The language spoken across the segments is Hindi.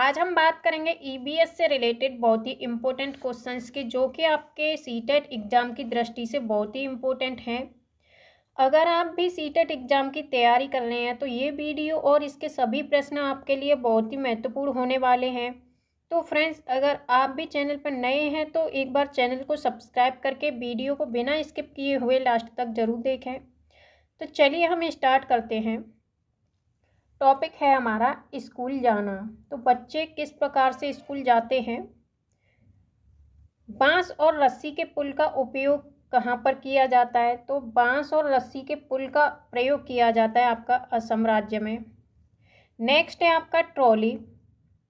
आज हम बात करेंगे ईबीएस से रिलेटेड बहुत ही इम्पोर्टेंट क्वेश्चंस के, जो कि आपके सीटेट एग्ज़ाम की दृष्टि से बहुत ही इम्पोर्टेंट हैं। अगर आप भी सीटेट एग्ज़ाम की तैयारी कर रहे हैं तो ये वीडियो और इसके सभी प्रश्न आपके लिए बहुत ही महत्वपूर्ण होने वाले हैं। तो फ्रेंड्स, अगर आप भी चैनल पर नए हैं तो एक बार चैनल को सब्सक्राइब करके वीडियो को बिना स्किप किए हुए लास्ट तक ज़रूर देखें। तो चलिए हम स्टार्ट करते हैं। टॉपिक है हमारा स्कूल जाना। तो बच्चे किस प्रकार से स्कूल जाते हैं। बांस और रस्सी के पुल का उपयोग कहाँ पर किया जाता है। तो बांस और रस्सी के पुल का प्रयोग किया जाता है आपका असम राज्य में। नेक्स्ट है आपका ट्रॉली।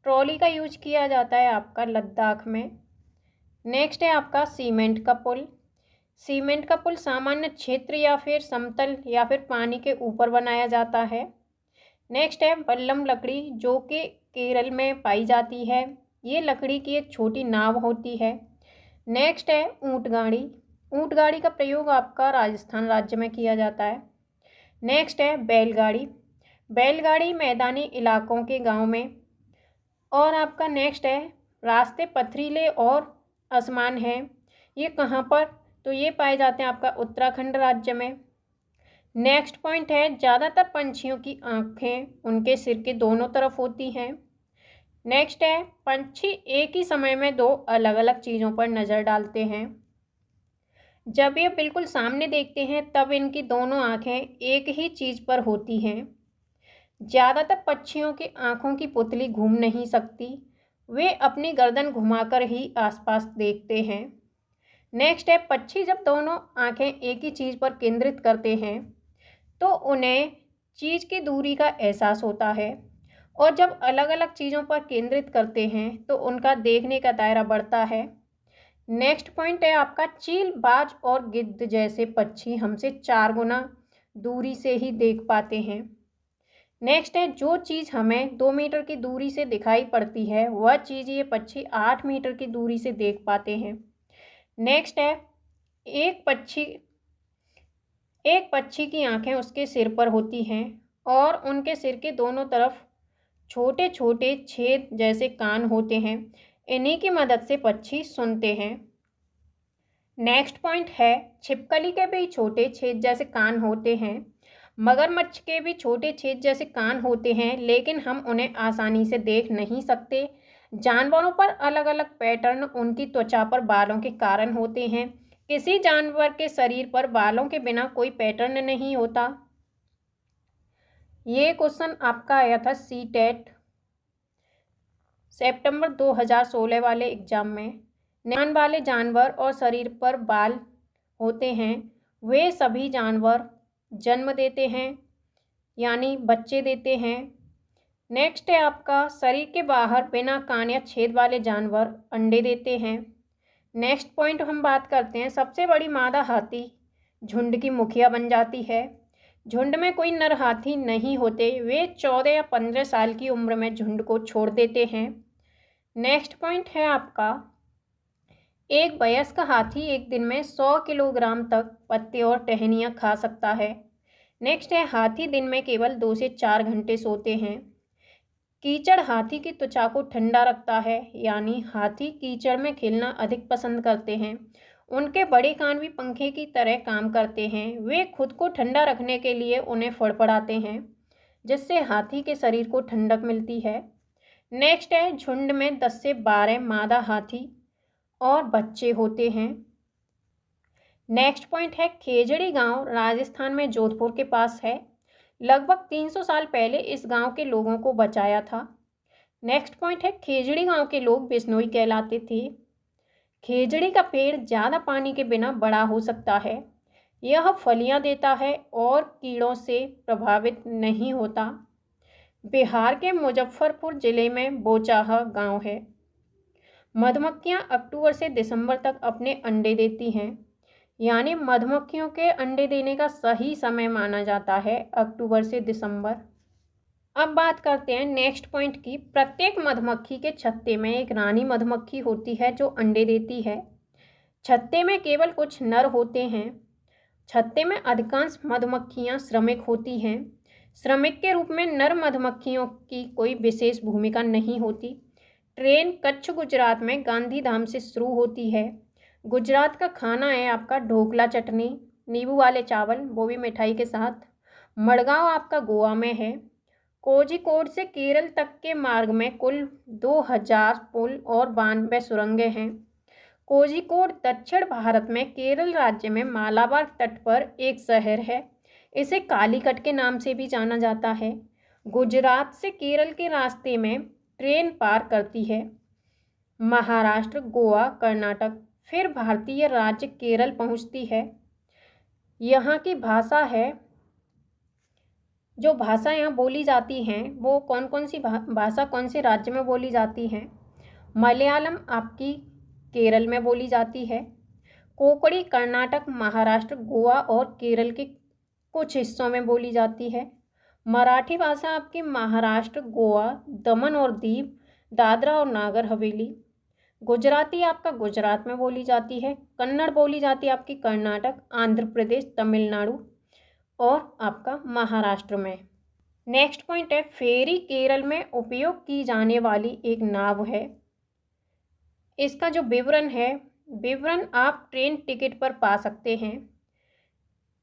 ट्रॉली का यूज किया जाता है आपका लद्दाख में। नेक्स्ट है आपका सीमेंट का पुल। सीमेंट का पुल सामान्य क्षेत्र या फिर समतल या फिर पानी के ऊपर बनाया जाता है। नेक्स्ट है बल्लम लकड़ी, जो कि केरल में पाई जाती है। ये लकड़ी की एक छोटी नाव होती है। नेक्स्ट है ऊंट गाड़ी। ऊंट गाड़ी का प्रयोग आपका राजस्थान राज्य में किया जाता है। नेक्स्ट है बैलगाड़ी। बैलगाड़ी मैदानी इलाकों के गांव में। और आपका नेक्स्ट है रास्ते पथरीले और आसमान है। ये कहाँ पर, तो ये पाए जाते हैं आपका उत्तराखंड राज्य में। नेक्स्ट पॉइंट है ज़्यादातर पंछियों की आँखें उनके सिर के दोनों तरफ होती हैं। नेक्स्ट है पंछी एक ही समय में दो अलग अलग चीज़ों पर नज़र डालते हैं। जब ये बिल्कुल सामने देखते हैं तब इनकी दोनों आँखें एक ही चीज़ पर होती हैं। ज़्यादातर पक्षियों की आँखों की पुतली घूम नहीं सकती, वे अपनी गर्दन घुमाकर ही आसपास देखते हैं। नेक्स्ट है पक्षी जब दोनों आँखें एक ही चीज़ पर केंद्रित करते हैं तो उन्हें चीज़ की दूरी का एहसास होता है, और जब अलग अलग चीज़ों पर केंद्रित करते हैं तो उनका देखने का दायरा बढ़ता है। नेक्स्ट पॉइंट है आपका चील, बाज और गिद्ध जैसे पक्षी हमसे 4 गुना दूरी से ही देख पाते हैं। नेक्स्ट है जो चीज़ हमें 2 मीटर की दूरी से दिखाई पड़ती है वह चीज़ ये पक्षी 8 मीटर की दूरी से देख पाते हैं। नेक्स्ट है एक पक्षी की आंखें उसके सिर पर होती हैं और उनके सिर के दोनों तरफ छोटे छोटे छेद जैसे कान होते हैं। इन्हीं की मदद से पक्षी सुनते हैं। नेक्स्ट पॉइंट है छिपकली के भी छोटे छेद जैसे कान होते हैं। मगरमच्छ के भी छोटे छेद जैसे कान होते हैं, लेकिन हम उन्हें आसानी से देख नहीं सकते। जानवरों पर अलग अलग पैटर्न उनकी त्वचा पर बालों के कारण होते हैं। किसी जानवर के शरीर पर बालों के बिना कोई पैटर्न नहीं होता। ये क्वेश्चन आपका आया था सीटेट सितंबर 2016 वाले एग्जाम में। कान वाले जानवर और शरीर पर बाल होते हैं वे सभी जानवर जन्म देते हैं, यानी बच्चे देते हैं। नेक्स्ट है आपका शरीर के बाहर बिना कान या छेद वाले जानवर अंडे देते हैं। नेक्स्ट पॉइंट हम बात करते हैं सबसे बड़ी मादा हाथी झुंड की मुखिया बन जाती है। झुंड में कोई नर हाथी नहीं होते, वे 14 या 15 साल की उम्र में झुंड को छोड़ देते हैं। नेक्स्ट पॉइंट है आपका एक वयस्क हाथी एक दिन में 100 किलोग्राम तक पत्ते और टहनियाँ खा सकता है। नेक्स्ट है हाथी दिन में केवल 2 से 4 घंटे सोते हैं। कीचड़ हाथी की त्वचा को ठंडा रखता है, यानी हाथी कीचड़ में खेलना अधिक पसंद करते हैं। उनके बड़े कान भी पंखे की तरह काम करते हैं, वे खुद को ठंडा रखने के लिए उन्हें फड़फड़ाते हैं, जिससे हाथी के शरीर को ठंडक मिलती है। नेक्स्ट है झुंड में 10 से 12 मादा हाथी और बच्चे होते हैं। नेक्स्ट पॉइंट है खेजड़ी गांव राजस्थान में जोधपुर के पास है। लगभग 300 साल पहले इस गांव के लोगों को बचाया था। नेक्स्ट पॉइंट है खेजड़ी गांव के लोग बिश्नोई कहलाते थे। खेजड़ी का पेड़ ज़्यादा पानी के बिना बड़ा हो सकता है। यह फलियां देता है और कीड़ों से प्रभावित नहीं होता। बिहार के मुजफ्फरपुर जिले में बोचाहा गांव है। मधुमक्खियां अक्टूबर से दिसंबर तक अपने अंडे देती हैं, यानी मधुमक्खियों के अंडे देने का सही समय माना जाता है अक्टूबर से दिसंबर। अब बात करते हैं नेक्स्ट पॉइंट की। प्रत्येक मधुमक्खी के छत्ते में एक रानी मधुमक्खी होती है जो अंडे देती है। छत्ते में केवल कुछ नर होते हैं। छत्ते में अधिकांश मधुमक्खियां श्रमिक होती हैं। श्रमिक के रूप में नर मधुमक्खियों की कोई विशेष भूमिका नहीं होती। ट्रेन कच्छ गुजरात में गांधीधाम से शुरू होती है। गुजरात का खाना है आपका ढोकला चटनी, नींबू वाले चावल, वो भी मिठाई के साथ। मडगांव आपका गोवा में है। कोझिकोड से केरल तक के मार्ग में कुल 2000 पुल और 92 सुरंगें हैं। कोझिकोड दक्षिण भारत में केरल राज्य में मालाबार तट पर एक शहर है। इसे कालीकट के नाम से भी जाना जाता है। गुजरात से केरल के रास्ते में ट्रेन पार करती है। महाराष्ट्र, गोवा, कर्नाटक, फिर भारतीय राज्य केरल पहुंचती है। यहाँ की भाषा है, जो भाषा यहाँ बोली जाती हैं वो कौन कौन सी भाषा कौन से राज्य में बोली जाती हैं। मलयालम आपकी केरल में बोली जाती है। कोंकणी कर्नाटक, महाराष्ट्र, गोवा और केरल के कुछ हिस्सों में बोली जाती है। मराठी भाषा आपकी महाराष्ट्र, गोवा, दमन और दीव, दादरा और नागर हवेली। गुजराती आपका गुजरात में बोली जाती है। कन्नड़ बोली जाती है आपकी कर्नाटक, आंध्र प्रदेश, तमिलनाडु और आपका महाराष्ट्र में। नेक्स्ट पॉइंट है, फेरी केरल में उपयोग की जाने वाली एक नाव है। इसका जो विवरण आप ट्रेन टिकट पर पा सकते हैं।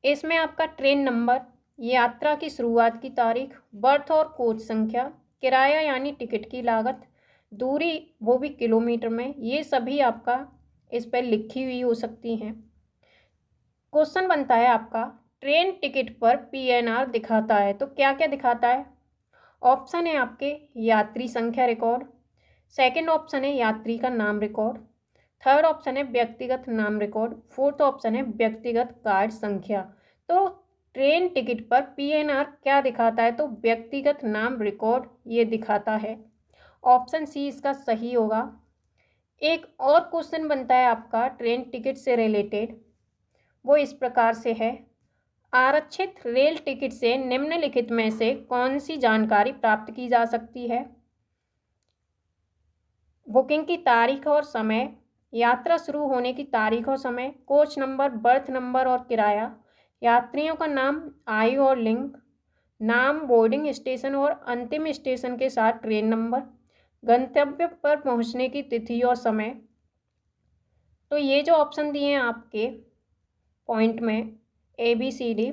इसमें आपका ट्रेन नंबर, यात्रा की शुरुआत की तारीख, बर्थ और कोच संख्या, किराया यानी टिकट की लागत, दूरी वो भी किलोमीटर में, ये सभी आपका इस पर लिखी हुई हो सकती हैं। क्वेश्चन बनता है आपका, ट्रेन टिकट पर PNR दिखाता है तो क्या क्या दिखाता है। ऑप्शन है आपके यात्री संख्या रिकॉर्ड, सेकंड ऑप्शन है यात्री का नाम रिकॉर्ड, थर्ड ऑप्शन है व्यक्तिगत नाम रिकॉर्ड, फोर्थ ऑप्शन है व्यक्तिगत कार्ड संख्या। तो ट्रेन टिकट पर PNR क्या दिखाता है, तो व्यक्तिगत नाम रिकॉर्ड ये दिखाता है। ऑप्शन सी इसका सही होगा। एक और क्वेश्चन बनता है आपका ट्रेन टिकट से रिलेटेड, वो इस प्रकार से है, आरक्षित रेल टिकट से निम्नलिखित में से कौन सी जानकारी प्राप्त की जा सकती है। बुकिंग की तारीख और समय, यात्रा शुरू होने की तारीख और समय, कोच नंबर, बर्थ नंबर और किराया, यात्रियों का नाम, आयु और लिंग, नाम, बोर्डिंग स्टेशन और अंतिम स्टेशन के साथ ट्रेन नंबर, गंतव्य पर पहुंचने की तिथि और समय। तो ये जो ऑप्शन दिए हैं आपके पॉइंट में ABCD,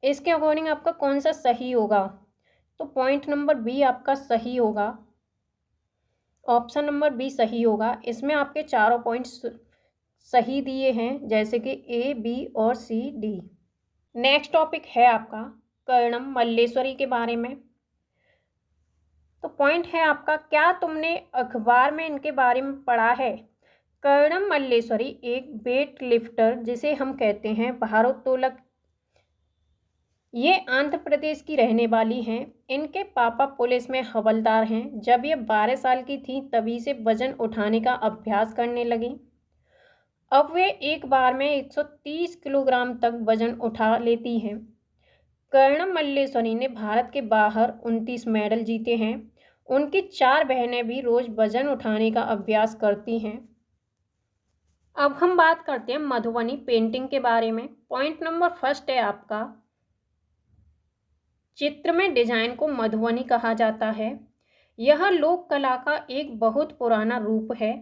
इसके अकॉर्डिंग आपका कौन सा सही होगा, तो पॉइंट नंबर बी आपका सही होगा। ऑप्शन नंबर बी सही होगा। इसमें आपके चारों पॉइंट्स सही दिए हैं, जैसे कि A, B और C, D। नेक्स्ट टॉपिक है आपका कर्णम मल्लेश्वरी के बारे में। तो पॉइंट है आपका, क्या तुमने अखबार में इनके बारे में पढ़ा है। कर्णम मल्लेश्वरी एक वेट लिफ्टर जिसे हम कहते हैं भारोत्तोलक, ये आंध्र प्रदेश की रहने वाली हैं। इनके पापा पुलिस में हवलदार हैं। जब ये 12 साल की थी तभी से वजन उठाने का अभ्यास करने लगी। अब वे एक बार में 130 किलोग्राम तक वजन उठा लेती हैं। कर्णम मल्लेश्वरी ने भारत के बाहर 29 मेडल जीते हैं। उनकी 4 बहनें भी रोज वजन उठाने का अभ्यास करती हैं। अब हम बात करते हैं मधुबनी पेंटिंग के बारे में। पॉइंट नंबर फर्स्ट है आपका, चित्र में डिजाइन को मधुबनी कहा जाता है। यह लोक कला का एक बहुत पुराना रूप है।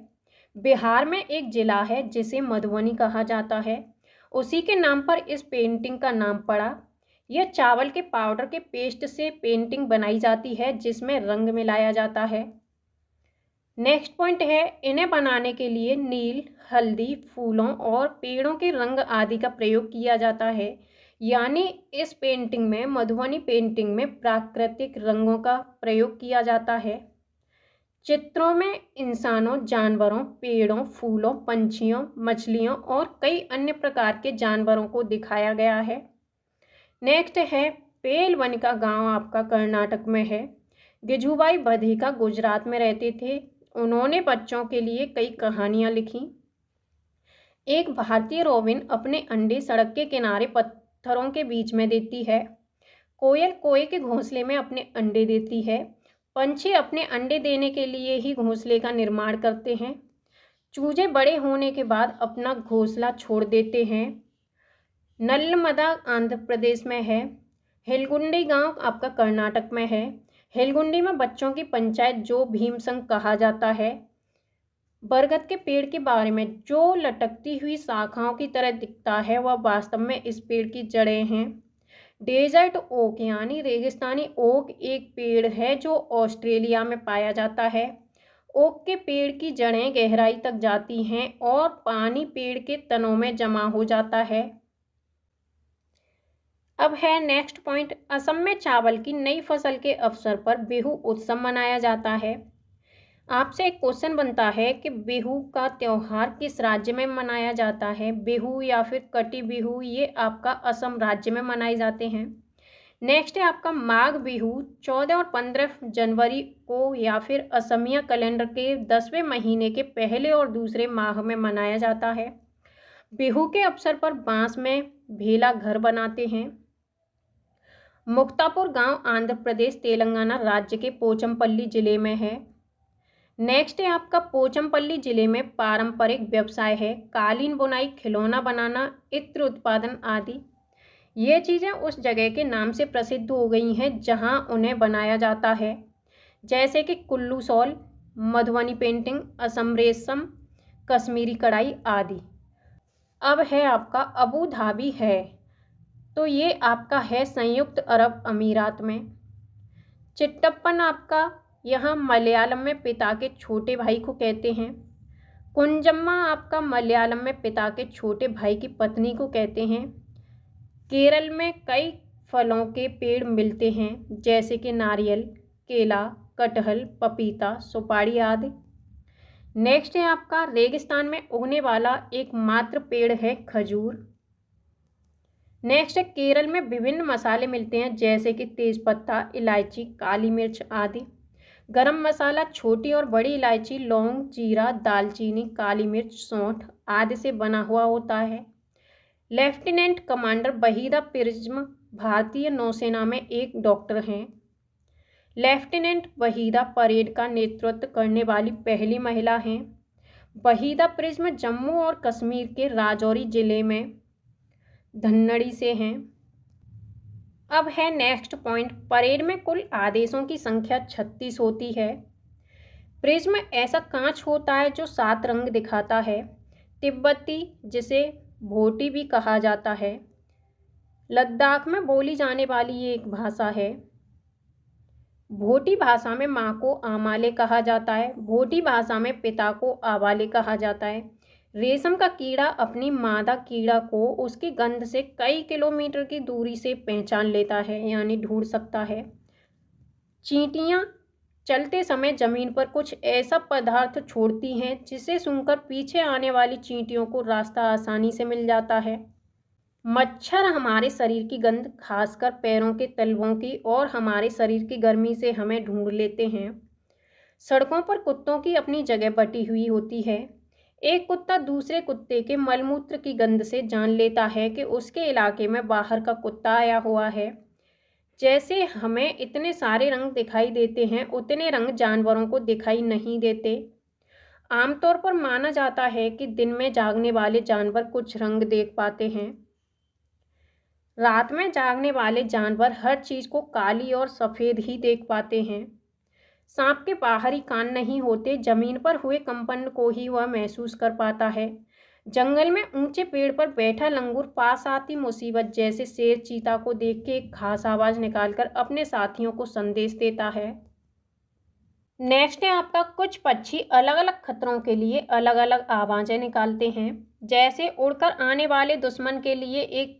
बिहार में एक जिला है जिसे मधुबनी कहा जाता है, उसी के नाम पर इस पेंटिंग का नाम पड़ा। यह चावल के पाउडर के पेस्ट से पेंटिंग बनाई जाती है जिसमें रंग मिलाया जाता है। नेक्स्ट पॉइंट है, इन्हें बनाने के लिए नील, हल्दी, फूलों और पेड़ों के रंग आदि का प्रयोग किया जाता है। यानी इस पेंटिंग में, मधुबनी पेंटिंग में प्राकृतिक रंगों का प्रयोग किया जाता है। चित्रों में इंसानों, जानवरों, पेड़ों, फूलों, पंछियों, मछलियों और कई अन्य प्रकार के जानवरों को दिखाया गया है। नेक्स्ट है, पेलवनिका गांव आपका कर्नाटक में है। गिजुबाई बधिका गुजरात में रहते थे। उन्होंने बच्चों के लिए कई कहानियां लिखी। एक भारतीय रोबिन अपने अंडे सड़क के किनारे पत्थरों के बीच में देती है। कोयल कोए के घोंसले में अपने अंडे देती है। पंछी अपने अंडे देने के लिए ही घोंसले का निर्माण करते हैं। चूजे बड़े होने के बाद अपना घोंसला छोड़ देते हैं। नल्लमदा आंध्र प्रदेश में है। हिलगुंडी गांव आपका कर्नाटक में है। हिलगुंडी में बच्चों की पंचायत जो भीमसंग कहा जाता है। बरगद के पेड़ के बारे में, जो लटकती हुई शाखाओं की तरह दिखता है वह वास्तव में इस पेड़ की जड़ें हैं। डेजर्ट ओक यानी रेगिस्तानी ओक एक पेड़ है जो ऑस्ट्रेलिया में पाया जाता है। ओक के पेड़ की जड़ें गहराई तक जाती हैं और पानी पेड़ के तनों में जमा हो जाता है। अब है नेक्स्ट पॉइंट, असम में चावल की नई फसल के अवसर पर बिहू उत्सव मनाया जाता है। आपसे एक क्वेश्चन बनता है कि बिहू का त्यौहार किस राज्य में मनाया जाता है। बिहू या फिर कटी बिहू ये आपका असम राज्य में मनाए जाते हैं। नेक्स्ट है आपका माघ बिहू 14 और 15 जनवरी को या फिर असमिया कैलेंडर के 10वें महीने के पहले और दूसरे माह में मनाया जाता है। बिहू के अवसर पर बांस में भेला घर बनाते हैं। मुक्तापुर गांव आंध्र प्रदेश तेलंगाना राज्य के पोचमपल्ली जिले में है। नेक्स्ट है आपका पोचमपल्ली जिले में पारंपरिक व्यवसाय है कालीन बुनाई, खिलौना बनाना, इत्र उत्पादन आदि। ये चीज़ें उस जगह के नाम से प्रसिद्ध हो गई हैं जहां उन्हें बनाया जाता है, जैसे कि कुल्लू शॉल, मधुबनी पेंटिंग, असम रेशम, कश्मीरी कढ़ाई आदि। अब है आपका अबू धाबी है, तो ये आपका है संयुक्त अरब अमीरात में। चिट्टप्पन आपका यहाँ मलयालम में पिता के छोटे भाई को कहते हैं। कुंजम्मा आपका मलयालम में पिता के छोटे भाई की पत्नी को कहते हैं। केरल में कई फलों के पेड़ मिलते हैं जैसे कि नारियल, केला, कटहल, पपीता, सुपारी आदि। नेक्स्ट है आपका रेगिस्तान में उगने वाला एकमात्र पेड़ है खजूर। नेक्स्ट है केरल में विभिन्न मसाले मिलते हैं जैसे कि तेजपत्ता, इलायची, काली मिर्च आदि। गरम मसाला छोटी और बड़ी इलायची, लौंग, जीरा, दालचीनी, काली मिर्च, सौंठ आदि से बना हुआ होता है। लेफ्टिनेंट कमांडर वहीदा प्रिज्म भारतीय नौसेना में एक डॉक्टर हैं। लेफ्टिनेंट वहीदा परेड का नेतृत्व करने वाली पहली महिला हैं। वहीदा प्रिज्म जम्मू और कश्मीर के राजौरी जिले में धन्नड़ी से हैं। अब है नेक्स्ट पॉइंट, परेड में कुल आदेशों की संख्या 36 होती है। प्रिज्म ऐसा कांच होता है जो 7 रंग दिखाता है। तिब्बती, जिसे भोटी भी कहा जाता है, लद्दाख में बोली जाने वाली ये एक भाषा है। भोटी भाषा में माँ को आमाले कहा जाता है। भोटी भाषा में पिता को आवाले कहा जाता है। रेशम का कीड़ा अपनी मादा कीड़ा को उसकी गंध से कई किलोमीटर की दूरी से पहचान लेता है, यानी ढूंढ सकता है। चींटियाँ चलते समय जमीन पर कुछ ऐसा पदार्थ छोड़ती हैं जिसे सूंघकर पीछे आने वाली चींटियों को रास्ता आसानी से मिल जाता है। मच्छर हमारे शरीर की गंध, खासकर पैरों के तलवों की, और हमारे शरीर की गर्मी से हमें ढूंढ लेते हैं। सड़कों पर कुत्तों की अपनी जगह बटी हुई होती है। एक कुत्ता दूसरे कुत्ते के मलमूत्र की गंध से जान लेता है कि उसके इलाके में बाहर का कुत्ता आया हुआ है। जैसे हमें इतने सारे रंग दिखाई देते हैं, उतने रंग जानवरों को दिखाई नहीं देते। आमतौर पर माना जाता है कि दिन में जागने वाले जानवर कुछ रंग देख पाते हैं। रात में जागने वाले जानवर हर चीज़ को काली और सफ़ेद ही देख पाते हैं। सांप के बाहरी कान नहीं होते, जमीन पर हुए कंपन को ही वह महसूस कर पाता है। जंगल में ऊंचे पेड़ पर बैठा लंगूर पास आती मुसीबत जैसे शेर चीता को देख के एक खास आवाज़ निकालकर अपने साथियों को संदेश देता है। नेक्स्ट है आपका, कुछ पक्षी अलग अलग खतरों के लिए अलग अलग आवाज़ें निकालते हैं। जैसे उड़कर आने वाले दुश्मन के लिए एक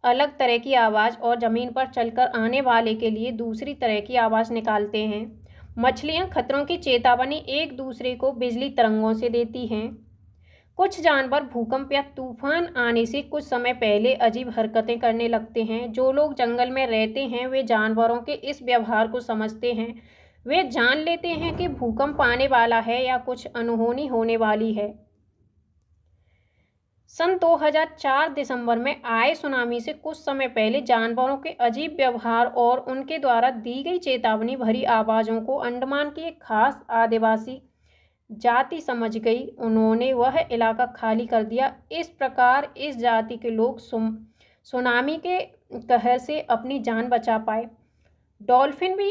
अलग तरह की आवाज़ और ज़मीन पर चलकर आने वाले के लिए दूसरी तरह की आवाज़ निकालते हैं। मछलियाँ खतरों की चेतावनी एक दूसरे को बिजली तरंगों से देती हैं। कुछ जानवर भूकंप या तूफान आने से कुछ समय पहले अजीब हरकतें करने लगते हैं। जो लोग जंगल में रहते हैं वे जानवरों के इस व्यवहार को समझते हैं। वे जान लेते हैं कि भूकंप आने वाला है या कुछ अनहोनी होने वाली है। सन 2004 दिसंबर में आए सुनामी से कुछ समय पहले जानवरों के अजीब व्यवहार और उनके द्वारा दी गई चेतावनी भरी आवाज़ों को अंडमान की एक खास आदिवासी जाति समझ गई। उन्होंने वह इलाका खाली कर दिया। इस प्रकार इस जाति के लोग सुनामी के कहर से अपनी जान बचा पाए। डॉल्फिन भी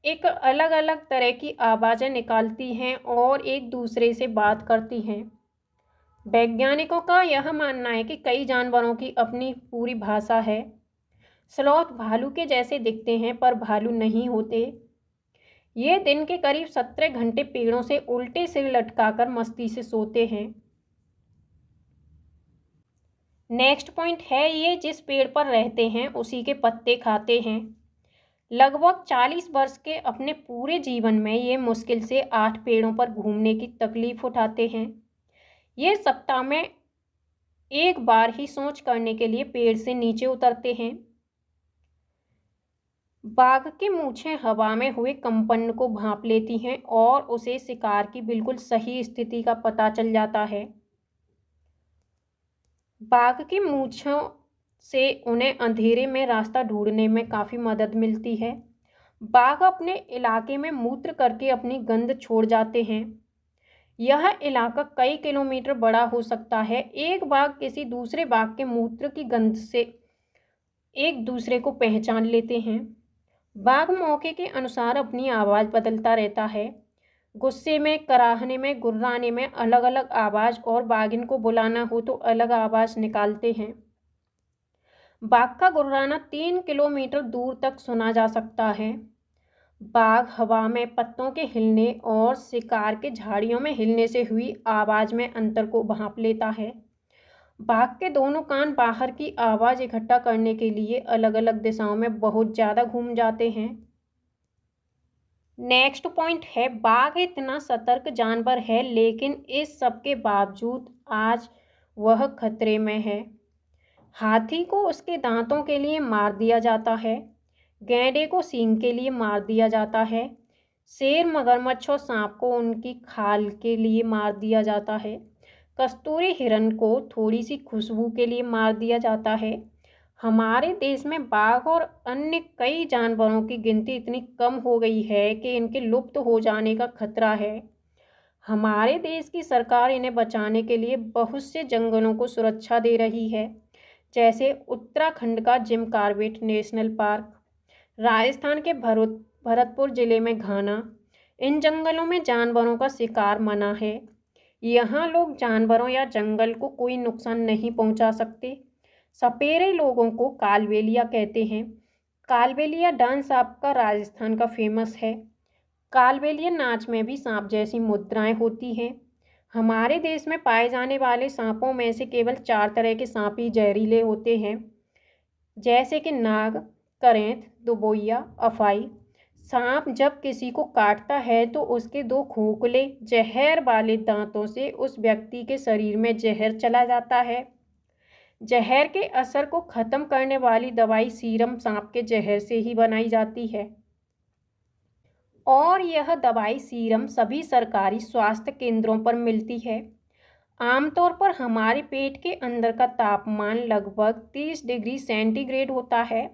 एक अलग अलग तरह की आवाज़ें निकालती हैं और एक दूसरे से बात करती हैं। वैज्ञानिकों का यह मानना है कि कई जानवरों की अपनी पूरी भाषा है। स्लॉथ भालू के जैसे दिखते हैं पर भालू नहीं होते। ये दिन के करीब 17 घंटे पेड़ों से उल्टे सिर लटकाकर मस्ती से सोते हैं। नेक्स्ट पॉइंट है, ये जिस पेड़ पर रहते हैं उसी के पत्ते खाते हैं। लगभग 40 वर्ष के अपने पूरे जीवन में ये मुश्किल से 8 पेड़ों पर घूमने की तकलीफ उठाते हैं। ये सप्ताह में एक बार ही सोच करने के लिए पेड़ से नीचे उतरते हैं। बाघ की मूंछें हवा में हुए कंपन को भांप लेती हैं और उसे शिकार की बिल्कुल सही स्थिति का पता चल जाता है। बाघ की मूंछों से उन्हें अंधेरे में रास्ता ढूंढने में काफ़ी मदद मिलती है। बाघ अपने इलाके में मूत्र करके अपनी गंध छोड़ जाते हैं। यह इलाका कई किलोमीटर बड़ा हो सकता है। एक बाघ किसी दूसरे बाघ के मूत्र की गंध से एक दूसरे को पहचान लेते हैं। बाघ मौके के अनुसार अपनी आवाज़ बदलता रहता है। गुस्से में, कराहने में, गुर्राने में अलग अलग आवाज़, और बाघिन को बुलाना हो तो अलग आवाज़ निकालते हैं। बाघ का गुर्राना 3 किलोमीटर दूर तक सुना जा सकता है। बाघ हवा में पत्तों के हिलने और शिकार के झाड़ियों में हिलने से हुई आवाज़ में अंतर को भांप लेता है। बाघ के दोनों कान बाहर की आवाज़ इकट्ठा करने के लिए अलग अलग दिशाओं में बहुत ज़्यादा घूम जाते हैं। नेक्स्ट पॉइंट है, बाघ इतना सतर्क जानवर है लेकिन इस सब के बावजूद आज वह खतरे में है। हाथी को उसके दांतों के लिए मार दिया जाता है। गैंडे को सींग के लिए मार दिया जाता है। शेर, मगरमच्छ और सांप को उनकी खाल के लिए मार दिया जाता है। कस्तूरी हिरण को थोड़ी सी खुशबू के लिए मार दिया जाता है। हमारे देश में बाघ और अन्य कई जानवरों की गिनती इतनी कम हो गई है कि इनके लुप्त हो जाने का खतरा है। हमारे देश की सरकार इन्हें बचाने के लिए बहुत से जंगलों को सुरक्षा दे रही है, जैसे उत्तराखंड का Jim Corbett national park, Rajasthan के भरतपुर जिले में घाना। इन जंगलों में जानवरों का शिकार मना है। यहाँ लोग जानवरों या जंगल को कोई नुकसान नहीं पहुँचा सकते। सपेरे लोगों को कालबेलिया कहते हैं। कालबेलिया डांस आपका राजस्थान का फेमस है। कालबेलिया नाच में भी सांप जैसी मुद्राएं होती हैं। हमारे देश में पाए जाने वाले सांपों में से केवल 4 तरह के सांप ही जहरीले होते हैं, जैसे कि नाग, करेंत, दुबोइया, अफाई। सांप जब किसी को काटता है तो उसके 2 खोखले जहर वाले दांतों से उस व्यक्ति के शरीर में जहर चला जाता है। जहर के असर को खत्म करने वाली दवाई सीरम सांप के जहर से ही बनाई जाती है, और यह दवाई सीरम सभी सरकारी स्वास्थ्य केंद्रों पर मिलती है। आमतौर पर हमारे पेट के अंदर का तापमान लगभग 30 डिग्री सेंटीग्रेड होता है।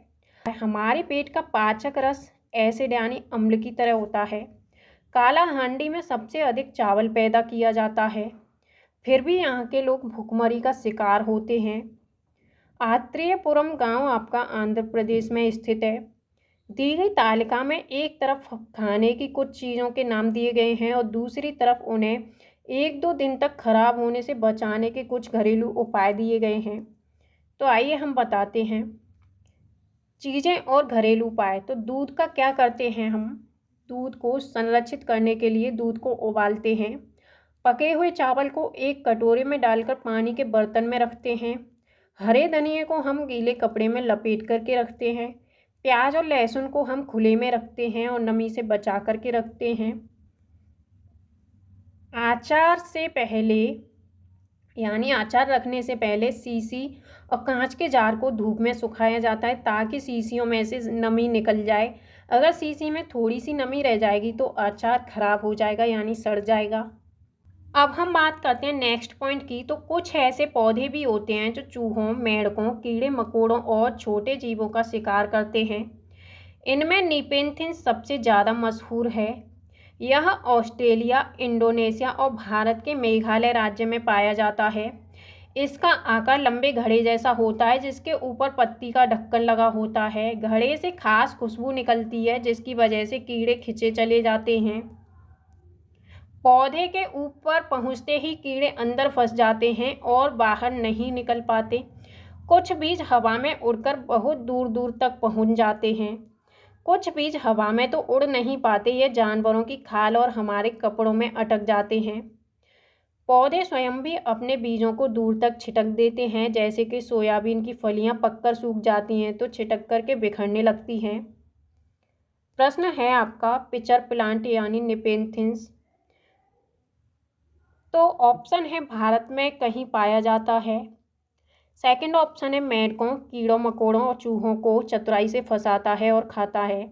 हमारे पेट का पाचक रस एसिड यानी अम्ल की तरह होता है। काला हांडी में सबसे अधिक चावल पैदा किया जाता है, फिर भी यहाँ के लोग भुखमरी का शिकार होते हैं। आत्रेयपुरम गांव आपका आंध्र प्रदेश में स्थित है। दी गई तालिका में एक तरफ खाने की कुछ चीज़ों के नाम दिए गए हैं और दूसरी तरफ उन्हें 1-2 दिन तक खराब होने से बचाने के कुछ घरेलू उपाय दिए गए हैं। तो आइए हम बताते हैं चीज़ें और घरेलू उपाय। तो दूध का क्या करते हैं हम? दूध को संरक्षित करने के लिए दूध को उबालते हैं। पके हुए चावल को एक कटोरे में डालकर पानी के बर्तन में रखते हैं। हरे धनिये को हम गीले कपड़े में लपेट करके रखते हैं। प्याज और लहसुन को हम खुले में रखते हैं और नमी से बचा करके रखते हैं। अचार से पहले यानी अचार रखने से पहले शीशी और कांच के जार को धूप में सुखाया जाता है ताकि शीशियों में से नमी निकल जाए। अगर शीशी में थोड़ी सी नमी रह जाएगी तो अचार खराब हो जाएगा यानी सड़ जाएगा। अब हम बात करते हैं नेक्स्ट पॉइंट की। तो कुछ ऐसे पौधे भी होते हैं जो चूहों, मेंढकों, कीड़े मकोड़ों और छोटे जीवों का शिकार करते हैं। इनमें नीपेंथिन सबसे ज़्यादा मशहूर है। यह ऑस्ट्रेलिया, इंडोनेशिया और भारत के मेघालय राज्य में पाया जाता है। इसका आकार लंबे घड़े जैसा होता है जिसके ऊपर पत्ती का ढक्कन लगा होता है। घड़े से खास खुशबू निकलती है जिसकी वजह से कीड़े खींचे चले जाते हैं। पौधे के ऊपर पहुंचते ही कीड़े अंदर फंस जाते हैं और बाहर नहीं निकल पाते। कुछ बीज हवा में उड़कर बहुत दूर दूर तक पहुंच जाते हैं। कुछ बीज हवा में तो उड़ नहीं पाते, ये जानवरों की खाल और हमारे कपड़ों में अटक जाते हैं। पौधे स्वयं भी अपने बीजों को दूर तक छिटक देते हैं, जैसे कि सोयाबीन की फलियां पककर सूख जाती हैं तो छिटक करके बिखरने लगती हैं। प्रश्न है आपका, पिचर प्लांट यानी नेपेंथिस। तो ऑप्शन है भारत में कहीं पाया जाता है। सेकंड ऑप्शन है मेंढकों, कीड़ों मकोड़ों और चूहों को चतुराई से फंसाता है और खाता है।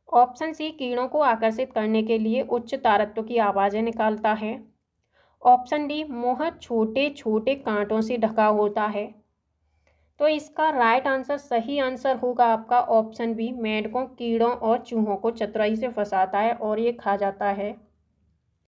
ऑप्शन सी, कीड़ों को आकर्षित करने के लिए उच्च तारत्व की आवाज़ें निकालता है। ऑप्शन डी, मुंह छोटे छोटे कांटों से ढका होता है। तो इसका राइट आंसर, सही आंसर होगा आपका ऑप्शन बी, मेंढकों, कीड़ों और चूहों को चतुराई से फंसाता है और ये खा जाता है।